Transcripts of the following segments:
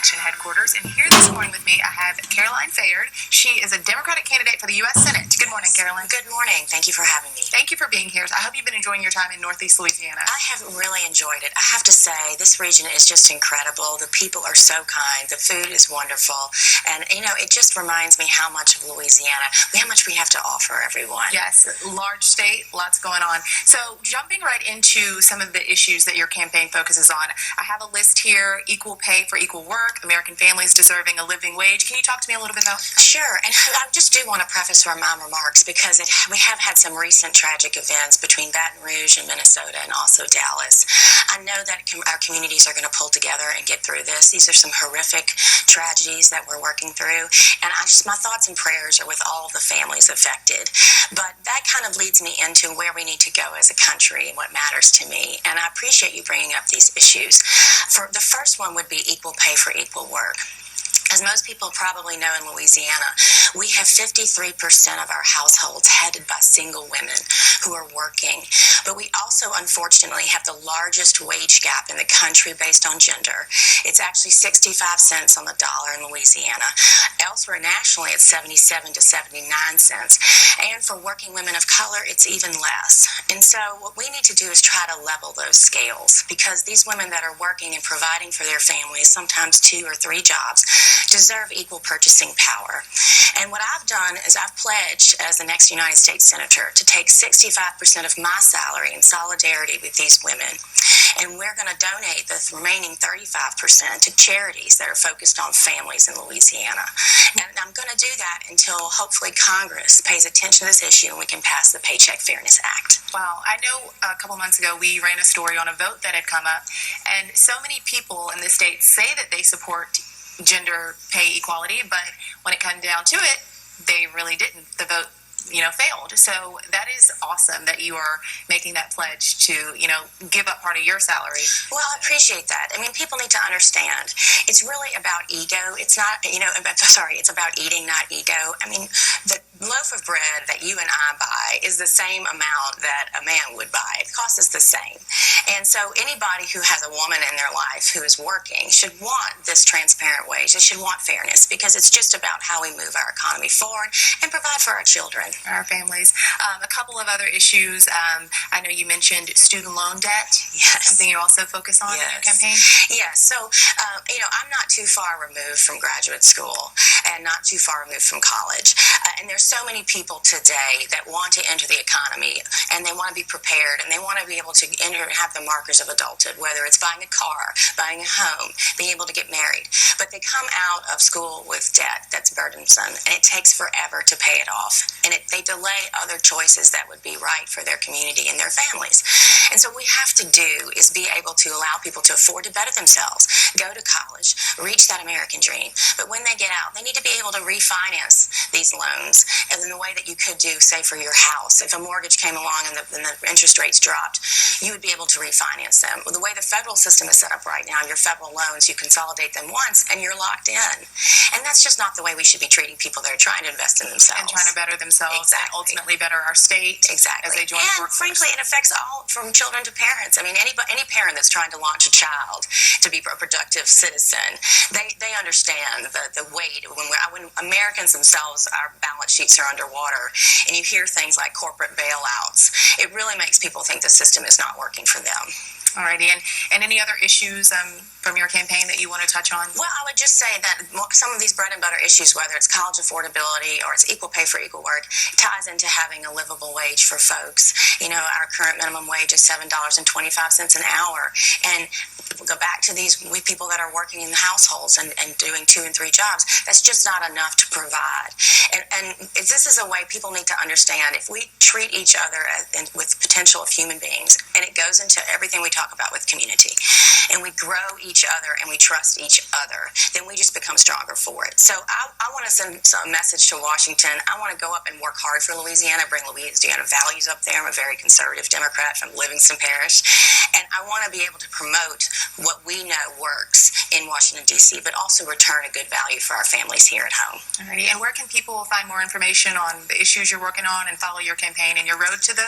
election headquarters. And here this morning with me, I have Caroline Fayard. She is a Democratic candidate for the U.S. Senate. Good morning, Caroline. Good morning. Thank you for having me. Thank you for being here. I hope you've been enjoying your time in Northeast Louisiana. I have really enjoyed it. I have to say, this region is just incredible. The people are so kind. The food is wonderful. And, it just reminds me how much of Louisiana, how much we have to offer everyone. Yes, large state, lots going on. So jumping right into some of the issues that your campaign focuses on, I have a list here: equal pay for equal work, American families deserving a living wage. Can you talk to me a little bit about that? Sure. And I just do want to preface my remarks because we have had some recent tragic events between Baton Rouge and Minnesota and also Dallas. I know that our communities are going to pull together and get through this. These are some horrific tragedies that we're working through. And my thoughts and prayers are with all the families affected. But that kind of leads me into where we need to go as a country and what matters to me. And I appreciate you bringing up these issues. For the first one would be equal pay for equal work. As most people probably know, in Louisiana, we have 53% of our households headed by single women who are working. But we also, unfortunately, have the largest wage gap in the country based on gender. It's actually 65 cents on the dollar in Louisiana. Elsewhere nationally, it's 77 to 79 cents. And for working women of color, it's even less. And so what we need to do is try to level those scales, because these women that are working and providing for their families, sometimes 2 or 3 jobs, deserve equal purchasing power. And what I've done is I've pledged as the next United States Senator to take 65% of my salary in solidarity with these women. And we're going to donate the remaining 35% to charities that are focused on families in Louisiana. And I'm going to do that until hopefully Congress pays attention to this issue and we can pass the Paycheck Fairness Act. Wow. I know a couple months ago we ran a story on a vote that had come up, and so many people in the state say that they support gender pay equality, but when it comes down to it, they really didn't. The vote, failed. So that is awesome that you are making that pledge to, give up part of your salary. Well, I appreciate that. I mean, people need to understand it's really about ego. It's not, it's about eating, not ego. I mean, the loaf of bread that you and I buy is the same amount that a man would buy. It costs us the same. And so anybody who has a woman in their life who is working should want this transparent wage. They should want fairness, because it's just about how we move our economy forward and provide for our children. Our families. A couple of other issues. I know you mentioned student loan debt. Yes. Something you also focus on in your campaign. Yes. So, I'm not too far removed from graduate school and not too far removed from college. And there's so many people today that want to enter the economy, and they want to be prepared, and they want to be able to enter and have the markers of adulthood, whether it's buying a car, buying a home, being able to get married. But they come out of school with debt that's burdensome, and it takes forever to pay it off. And they delay other choices that would be right for their community and their families. And so what we have to do is be able to allow people to afford to better themselves, go to college, reach that American dream. But when they get out, they need to be able to refinance these loans in the way that you could do, say, for your house. If a mortgage came along and the interest rates dropped, you would be able to refinance them. The way the federal system is set up right now, your federal loans, you consolidate them once and you're locked in. And that's just not the way we should be treating people that are trying to invest in themselves. And trying to better themselves. Exactly. And ultimately better our state. Exactly. As they join the workforce. Frankly, it affects all, from children to parents. I mean, any parent that's trying to launch a child to be a productive citizen, they understand the weight. When Americans themselves, our balance sheets are underwater, and you hear things like corporate bailouts, it really makes people think the system is not working for them. Alrighty, and any other issues from your campaign that you want to touch on? Well, I would just say that some of these bread and butter issues, whether it's college affordability or it's equal pay for equal work, ties into having a livable wage for folks. Our current minimum wage is $7.25 an hour, and go back to these people that are working in the households and doing 2 and 3 jobs. That's just not enough to provide. And this is a way people need to understand. If we treat each other with potential of human beings, and it goes into everything we talk about with community, and we grow each other and we trust each other, then we just become stronger for it. So I want to send a message to Washington. I want to go up and work hard for Louisiana, bring Louisiana values up there. I'm a very conservative Democrat from Livingston Parish, and I want to be able to promote what we know works in Washington, D.C., but also return a good value for our families here at home. Alrighty. And where can people find more information on the issues you're working on and follow your campaign and your road to the...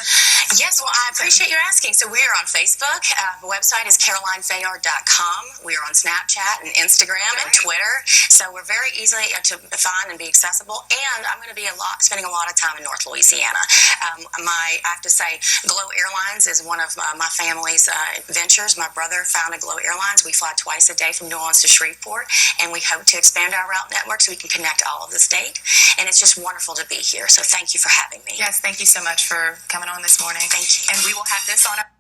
Yes, well, I appreciate your asking. So we are on Facebook. The website is carolinefayard.com. We are on Snapchat and Instagram and Twitter. So we're very easy to find and be accessible. And I'm going to be spending a lot of time in North Louisiana. I have to say, Glow Airlines is one of my family's ventures. My brother founded Glow Airlines. We fly twice a day from New Orleans to Shreveport, and we hope to expand our route network so we can connect all of the state. And it's just wonderful to be here. So thank you for having me. Yes, thank you so much for coming on this morning. Thank you. And we will have this on our